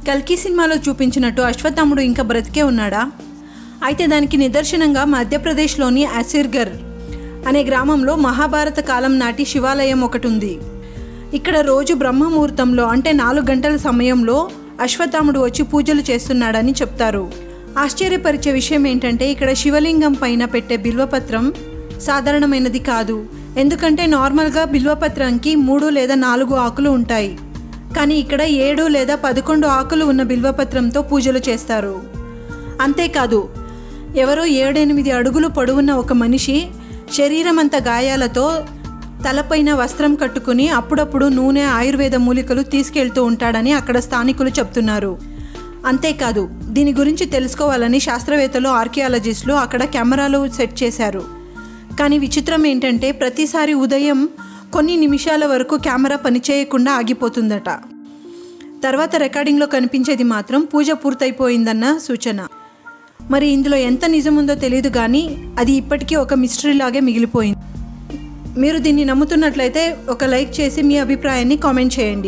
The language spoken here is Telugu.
కల్కి సినిమాలో చూపించినట్టు అశ్వత్థాముడు ఇంకా బ్రతికే ఉన్నాడా? అయితే దానికి నిదర్శనంగా మధ్యప్రదేశ్లోని అసిర్గర్ అనే గ్రామంలో మహాభారత కాలం నాటి శివాలయం ఒకటి ఉంది. ఇక్కడ రోజు బ్రహ్మముహూర్తంలో అంటే 4 గంటల సమయంలో అశ్వత్థాముడు వచ్చి పూజలు చేస్తున్నాడని చెప్తారు. ఆశ్చర్యపరిచే విషయం ఏంటంటే ఇక్కడ శివలింగం పైన పెట్టే బిల్వపత్రం సాధారణమైనది కాదు. ఎందుకంటే నార్మల్గా బిల్వపత్రానికి 3 లేదా 4 ఆకులు ఉంటాయి. కానీ ఇక్కడ 7 లేదా 11 ఆకులు ఉన్న బిల్వపత్రంతో పూజలు చేస్తారు. అంతేకాదు ఎవరో 7-8 అడుగులు పొడవున్న ఒక మనిషి శరీరం అంతా గాయాలతో తలపైన వస్త్రం కట్టుకుని అప్పుడప్పుడు నూనె ఆయుర్వేద మూలికలు తీసుకెళ్తూ ఉంటాడని అక్కడ స్థానికులు చెప్తున్నారు. అంతేకాదు దీని గురించి తెలుసుకోవాలని శాస్త్రవేత్తలు ఆర్కియాలజిస్టులు అక్కడ కెమెరాలు సెట్ చేశారు. కానీ విచిత్రం ఏంటంటే ప్రతిసారి ఉదయం కొన్ని నిమిషాల వరకు కెమెరా పనిచేయకుండా ఆగిపోతుందట. తర్వాత రికార్డింగ్లో కనిపించేది మాత్రం పూజ పూర్తయిపోయిందన్న సూచన. మరి ఇందులో ఎంత నిజముందో తెలియదు కానీ అది ఇప్పటికీ ఒక మిస్టరీ లాగే మిగిలిపోయింది. మీరు దీన్ని నమ్ముతున్నట్లయితే ఒక లైక్ చేసి మీ అభిప్రాయాన్ని కామెంట్ చేయండి.